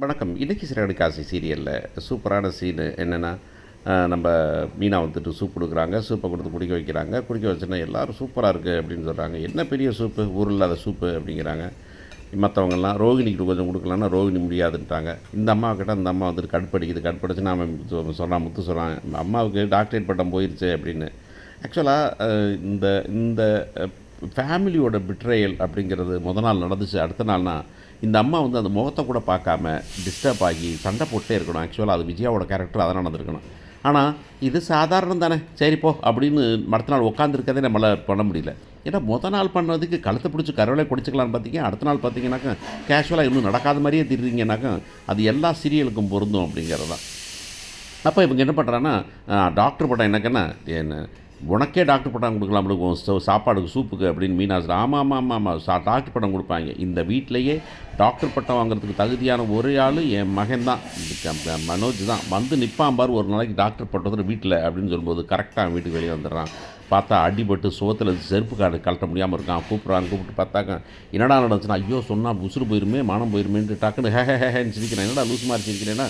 வணக்கம். இன்னைக்கு சிறகடி காசி சீரியலில் சூப்பரான சீனு என்னென்னா, நம்ம மீனா வந்துட்டு சூப் குடுக்குறாங்க. சூப்பை குடுத்து குடிக்க வைக்கிறாங்க. குடிக்க வச்சோன்னே எல்லாரும் சூப்பரா இருக்கு அப்படின்னு சொல்றாங்க. "என்ன பெரிய சூப்பு, ஊர் இல்லாத சூப்பு" அப்படிங்கிறாங்க. மற்றவங்கலாம் ரோகிணிக்கு கொஞ்சம் குடுக்கலான்னா, ரோகிணி முடியாதுன்ட்டாங்க. இந்த அம்மாவை கேட்டால் இந்த அம்மா வந்துட்டு கடுப்படிக்குது. கடுப்படிச்சுன்னா அவன் சொல்கிறான், முத்து சொல்கிறான், "அம்மாவுக்கு டாக்டரேட் பட்டம் போயிருச்சு" அப்படின்னு. ஆக்சுவலாக இந்த இந்த ஃபேமிலியோட பிட்ரயல் அப்படிங்கிறது நாள் நடந்துச்சு. அடுத்த நாள்னா இந்த அம்மா வந்து அந்த முகத்தை கூட பார்க்காம டிஸ்டர்ப் ஆகி சண்டை போட்டே இருக்கணும். ஆக்சுவலாக அது விஜயாவோட கேரக்டர் அதான் நடந்திருக்கணும். ஆனால் இது சாதாரணம் தானே, சரி போ அப்படின்னு அடுத்த நாள் உட்காந்துருக்கதே நம்மளால் பண்ண முடியல. ஏன்னா நாள் பண்ணதுக்கு கழுத்தை பிடிச்சி கருவலை குடிச்சிக்கலான்னு பார்த்தீங்க, அடுத்த நாள் பார்த்தீங்கன்னாக்கா கேஷுவலாக இன்னும் நடக்காத மாதிரியே திரிறீங்கன்னாக்கா அது எல்லா சீரியலுக்கும் பொருந்தும் அப்படிங்கிறது தான். அப்போ இவங்க என்ன பண்ணுறான்னா, டாக்டர் பட்டம் எனக்குன்னா என்ன, உனக்கே டாக்டர் பட்டம் கொடுக்கலாம் சாப்பாடுக்கு சூப்புக்கு அப்படின்னு மீனா சொல்கிறா. ஆமாம் ஆமாம் ஆமாம் ஆமாம் டாக்டர் பட்டம் கொடுப்பாங்க. இந்த வீட்டிலையே டாக்டர் பட்டம் வாங்குறதுக்கு தகுதியான ஒரே ஆள் என் மகன் தான், மனோஜ் தான். வந்து நிற்பான் பார் ஒரு நாளைக்கு டாக்டர் பட்டத்தில் வீட்டில் அப்படின்னு சொல்லும்போது கரெக்டாக வீட்டுக்கு வெளியே வந்துடுறான். பார்த்தா அடிபட்டு சோத்தில் செருப்பு கார்டு கழட்ட முடியாமல் இருக்கான். கூப்பிட்டு பார்த்தாக்க என்னடா நடந்துச்சுன்னா, ஐயோ சொன்னால் உசுறு போயிருமே மானம் போயிருமேன்ட்டு டக்குன்னு ஹேன்னு சிரிக்கிறேன். என்னடா லூஸ் மாதிரி சிரிக்கிறேன்னா,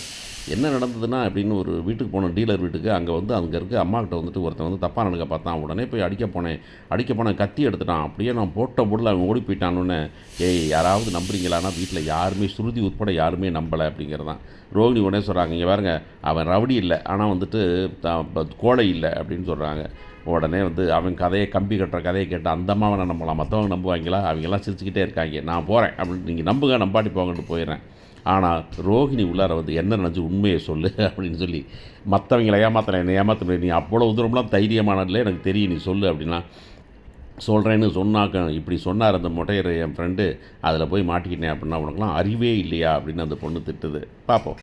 என்ன நடந்ததுன்னா அப்படின்னு ஒரு வீட்டுக்கு போனோம், டீலர் வீட்டுக்கு. அங்கே வந்து அங்கே இருக்க அம்மாக்கிட்ட வந்துட்டு ஒருத்தன் வந்து தப்பாக நடக்க பார்த்தான். உடனே போய் அடிக்க போனேன் கத்தி எடுத்துட்டான். அப்படியே நான் போட்ட பொருள் அவன் ஓடி போயிட்டான்னு. ஏய் யாராவது நம்புறீங்களான்னா வீட்டில் யாருமே ஸ்ருதி உட்பட யாருமே நம்பலை அப்படிங்கிறதான். ரோகிணி உடனே சொல்கிறாங்க, இங்கே பாருங்க அவன் ரவுடி இல்லை, ஆனால் வந்துட்டு கோழை இல்லை அப்படின்னு சொல்கிறாங்க. உடனே வந்து அவன் கதையை கம்பி கட்டுற கதையை கேட்டு அந்த அம்மாவை நம்பலாம், மற்றவங்க நம்புவாங்களா, அவங்கெல்லாம் சிரிச்சுக்கிட்டே இருக்காங்க. நான் போகிறேன் அப்படின்னு, நீங்கள் நம்புங்க நம்பாட்டி போங்கன்ட்டு போயிடுறேன். ஆனால் ரோஹிணி உள்ளார வந்து என்ன நினச்சி உண்மையை சொல்லு அப்படின்னு சொல்லி, மற்றவங்களை ஏமாத்தலை என்னை ஏமாற்ற முடியாது, நீ அவ்வளோ தூரம்லாம் தைரியமானதில்லை எனக்கு தெரியும், நீ சொல்லு அப்படின்னா. சொல்கிறேன்னு சொன்னாக்க இப்படி சொன்னார் அந்த மொட்டையர் என் ஃப்ரெண்டு, அதில் போய் மாட்டிக்கிட்டேன் அப்படின்னா, உனக்குலாம் அறிவே இல்லையா அப்படின்னு அந்த பொண்ணு திட்டுது. பார்ப்போம்.